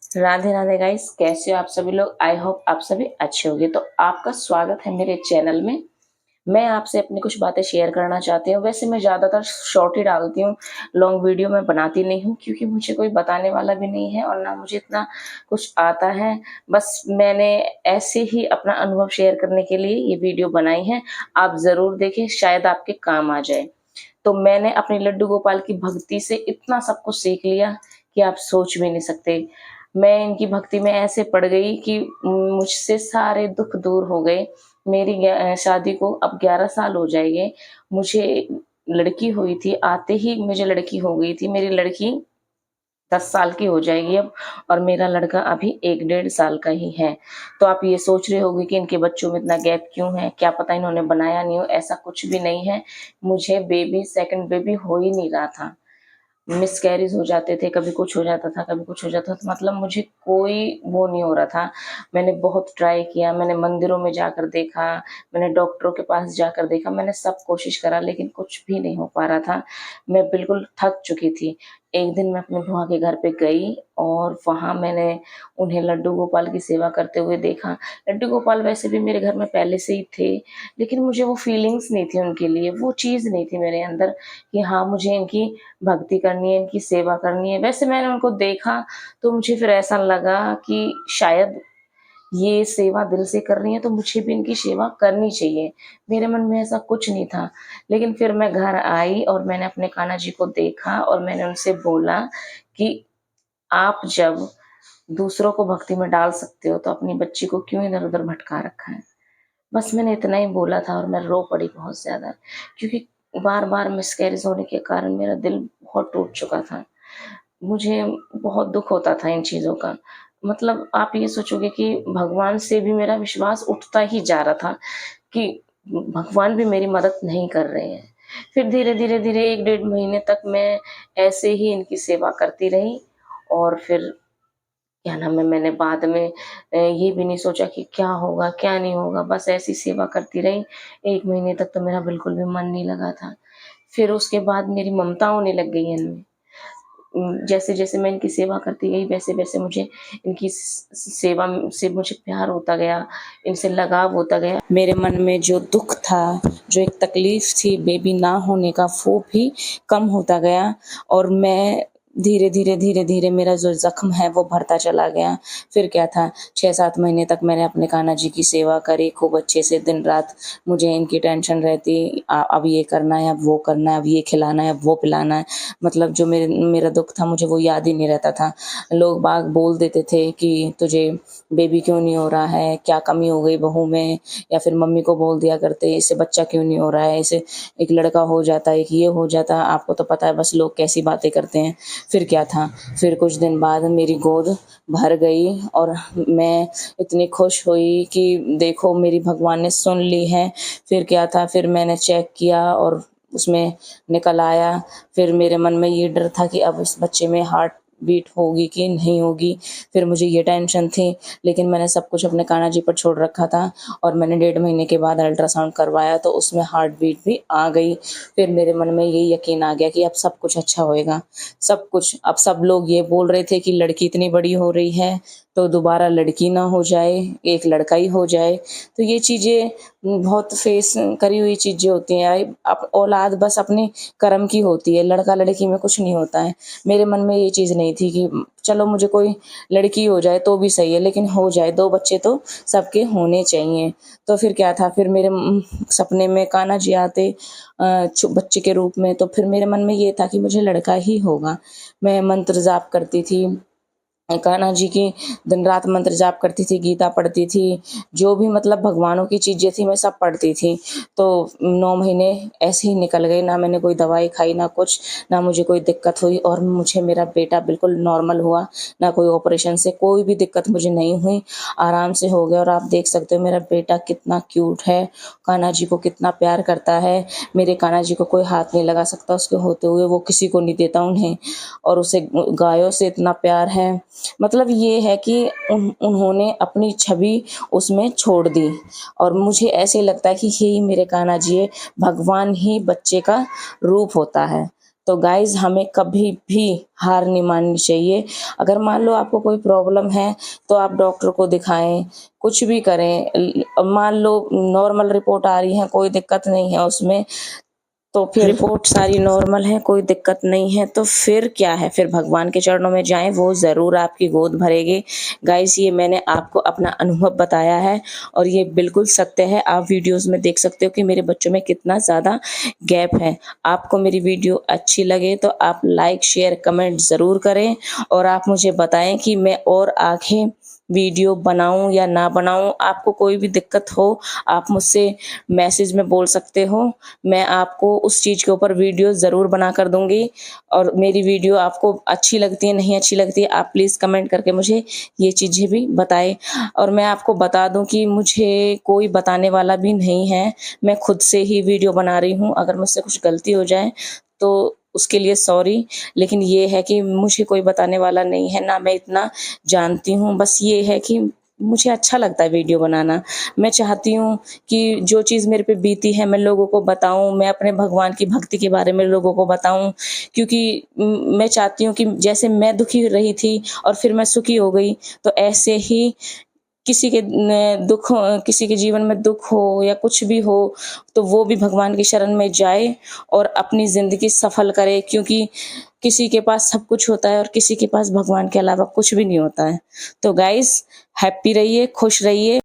Radhe Radhe guys, कैसे हो आप सभी लोग। आई होप आप सभी अच्छे होंगे। तो आपका स्वागत है मेरे चैनल में। मैं आपसे अपनी कुछ बातें शेयर करना चाहती हूँ। वैसे मैं ज़्यादातर शॉर्ट ही डालती हूँ, लॉन्ग वीडियो मैं बनाती नहीं हूँ, क्योंकि मुझे कोई बताने वाला भी नहीं है और ना मुझे इतना कुछ आता है। बस मैंने ऐसे ही अपना अनुभव शेयर करने के लिए ये वीडियो बनाई है। आप ज़रूर देखें, शायद आपके काम आ जाए। तो मैंने अपने लड्डू गोपाल की भक्ति से इतना सब कुछ सीख लिया कि आप सोच भी नहीं सकते। मैं इनकी भक्ति में ऐसे पड़ गई कि मुझसे सारे दुख दूर हो गए। मेरी शादी को अब 11 साल हो जाएंगे। मुझे लड़की हुई थी, आते ही मुझे लड़की हो गई थी। मेरी लड़की 10 साल की हो जाएगी अब, और मेरा लड़का अभी 1 डेढ़ साल का ही है। तो आप ये सोच रहे होंगे कि इनके बच्चों में इतना गैप क्यों है, क्या पता इन्होंने बनाया नहीं हो। ऐसा कुछ भी नहीं है। मुझे सेकंड बेबी हो ही नहीं रहा था। मिसकैरेज हो जाते थे, कभी कुछ हो जाता था, कभी कुछ हो जाता था। मतलब मुझे कोई वो नहीं हो रहा था। मैंने बहुत ट्राई किया, मैंने मंदिरों में जाकर देखा, मैंने डॉक्टरों के पास जाकर देखा, मैंने सब कोशिश करा, लेकिन कुछ भी नहीं हो पा रहा था। मैं बिल्कुल थक चुकी थी। एक दिन मैं अपनी बुआ के घर पे गई और वहाँ मैंने उन्हें लड्डू गोपाल की सेवा करते हुए देखा। लड्डू गोपाल वैसे भी मेरे घर में पहले से ही थे, लेकिन मुझे वो फीलिंग्स नहीं थी उनके लिए, वो चीज़ नहीं थी मेरे अंदर कि हाँ, मुझे इनकी भक्ति करनी है, इनकी सेवा करनी है। वैसे मैंने उनको देखा तो मुझे फिर ऐसा लगा कि शायद ये सेवा दिल से कर रही है तो मुझे भी इनकी सेवा करनी चाहिए। मेरे मन में ऐसा कुछ नहीं था। लेकिन फिर मैं घर आई और मैंने अपने कान्हा जी को देखा और मैंने उनसे बोला कि आप जब दूसरों को भक्ति में डाल सकते हो तो अपनी बच्ची को क्यों इधर-उधर भटका रखा है। बस मैंने इतना ही बोला था और मैं रो पड़ी बहुत ज़्यादा, क्योंकि बार-बार मिसकैरेज होने के कारण मेरा दिल बहुत टूट चुका था। मुझे बहुत दुःख होता था इन चीज़ों का। मतलब आप ये सोचोगे कि भगवान से भी मेरा विश्वास उठता ही जा रहा था कि भगवान भी मेरी मदद नहीं कर रहे हैं। फिर धीरे-धीरे 1 डेढ़ महीने तक मैं ऐसे ही इनकी सेवा करती रही और फिर क्या नाम है, मैंने बाद में ये भी नहीं सोचा कि क्या होगा, क्या नहीं होगा, बस ऐसी सेवा करती रही। 1 महीने तक तो मेरा बिल्कुल भी मन नहीं लगा था। फिर उसके बाद मेरी ममता होने लग गई इनमें। जैसे-जैसे मैं इनकी सेवा करती गई, वैसे-वैसे मुझे इनकी सेवा से मुझे प्यार होता गया, इनसे लगाव होता गया। मेरे मन में जो दुःख था, जो एक तकलीफ़ थी बेबी ना होने का, वो भी कम होता गया और मैं धीरे-धीरे मेरा जो ज़ख्म है वो भरता चला गया। फिर क्या था, 6-7 महीने तक मैंने अपने कान्हा जी की सेवा करी खूब अच्छे से, दिन-रात मुझे इनकी टेंशन रहती। अब ये करना है, अब वो करना है, अब ये खिलाना है, अब वो पिलाना है। मतलब जो मेरा दुःख था मुझे वो याद ही नहीं रहता था। लोग बाग बोल देते थे कि तुझे बेबी क्यों नहीं हो रहा है, क्या कमी हो गई बहू में, या फिर मम्मी को बोल दिया करते इससे बच्चा क्यों नहीं हो रहा है, इसे एक लड़का हो जाता, एक ये हो जाता। आपको तो पता है बस लोग कैसी बातें करते हैं। फिर क्या था, फिर कुछ दिन बाद मेरी गोद भर गई और मैं इतनी खुश हुई कि देखो मेरी भगवान ने सुन ली है। फिर क्या था, फिर मैंने चेक किया और उसमें निकल आया। फिर मेरे मन में ये डर था कि अब इस बच्चे में हार्ट बीट होगी कि नहीं होगी, फिर मुझे ये टेंशन थी। लेकिन मैंने सब कुछ अपने कान्हा जी पर छोड़ रखा था और मैंने 1.5 महीने के बाद अल्ट्रासाउंड करवाया तो उसमें हार्ट बीट भी आ गई। फिर मेरे मन में ये यकीन आ गया कि अब सब कुछ अच्छा होएगा, सब कुछ। अब सब लोग ये बोल रहे थे कि लड़की इतनी बड़ी हो रही है तो दोबारा लड़की ना हो जाए, एक लड़का ही हो जाए। तो ये चीज़ें बहुत फेस करी हुई चीज़ें होती हैं। औलाद बस अपने कर्म की होती है, लड़का लड़की में कुछ नहीं होता है। मेरे मन में ये चीज़ नहीं थी कि चलो मुझे कोई लड़की हो जाए तो भी सही है, लेकिन हो जाए, 2 बच्चे तो सबके होने चाहिए। तो फिर क्या था, फिर मेरे सपने में कान्हा जी आते बच्चे के रूप में। तो फिर मेरे मन में ये था कि मुझे लड़का ही होगा। मैं मंत्र जाप करती थी, कान्हा जी की दिन रात मंत्र जाप करती थी, गीता पढ़ती थी, जो भी मतलब भगवानों की चीज़ें थी मैं सब पढ़ती थी। तो 9 महीने ऐसे ही निकल गए, ना मैंने कोई दवाई खाई, ना कुछ, ना मुझे कोई दिक्कत हुई और मुझे मेरा बेटा बिल्कुल नॉर्मल हुआ। ना कोई ऑपरेशन से कोई भी दिक्कत मुझे नहीं हुई, आराम से हो गया। और आप देख सकते हो मेरा बेटा कितना क्यूट है, कान्हा जी को कितना प्यार करता है। मेरे कान्हा जी को कोई हाथ नहीं लगा सकता, उसके होते हुए वो किसी को नहीं देता उन्हें। और उसे गायों से इतना प्यार है। मतलब ये है कि उन्होंने अपनी छवि उसमें छोड़ दी और मुझे ऐसे लगता है कि यही मेरे कान्हा जी है, भगवान ही बच्चे का रूप होता है। तो गाइज हमें कभी भी हार नहीं माननी चाहिए। अगर मान लो आपको कोई प्रॉब्लम है तो आप डॉक्टर को दिखाएं, कुछ भी करें। मान लो नॉर्मल रिपोर्ट आ रही है, कोई दिक्कत नहीं है उसमें, तो फिर रिपोर्ट सारी नॉर्मल है, कोई दिक्कत नहीं है, तो फिर क्या है, फिर भगवान के चरणों में जाएं, वो ज़रूर आपकी गोद भरेंगे। गाइस ये मैंने आपको अपना अनुभव बताया है और ये बिल्कुल सत्य है। आप वीडियोस में देख सकते हो कि मेरे बच्चों में कितना ज़्यादा गैप है। आपको मेरी वीडियो अच्छी लगे तो आप लाइक शेयर कमेंट ज़रूर करें और आप मुझे बताएं कि मैं और आगे वीडियो बनाऊं या ना बनाऊं। आपको कोई भी दिक्कत हो आप मुझसे मैसेज में बोल सकते हो, मैं आपको उस चीज़ के ऊपर वीडियो ज़रूर बना कर दूंगी। और मेरी वीडियो आपको अच्छी लगती है नहीं अच्छी लगती है, आप प्लीज़ कमेंट करके मुझे ये चीज़ें भी बताएं। और मैं आपको बता दूं कि मुझे कोई बताने वाला भी नहीं है, मैं खुद से ही वीडियो बना रही हूँ। अगर मुझसे कुछ गलती हो जाए तो उसके लिए सॉरी, लेकिन ये है कि मुझे कोई बताने वाला नहीं है, ना मैं इतना जानती हूँ। बस ये है कि मुझे अच्छा लगता है वीडियो बनाना। मैं चाहती हूँ कि जो चीज़ मेरे पे बीती है मैं लोगों को बताऊँ, मैं अपने भगवान की भक्ति के बारे में लोगों को बताऊँ, क्योंकि मैं चाहती हूँ कि जैसे मैं दुखी रही थी और फिर मैं सुखी हो गई, तो ऐसे ही किसी के दुख किसी के जीवन में दुख हो या कुछ भी हो तो वो भी भगवान की शरण में जाए और अपनी ज़िंदगी सफल करे, क्योंकि किसी के पास सब कुछ होता है और किसी के पास भगवान के अलावा कुछ भी नहीं होता है। तो गाइस हैप्पी रहिए, खुश रहिए।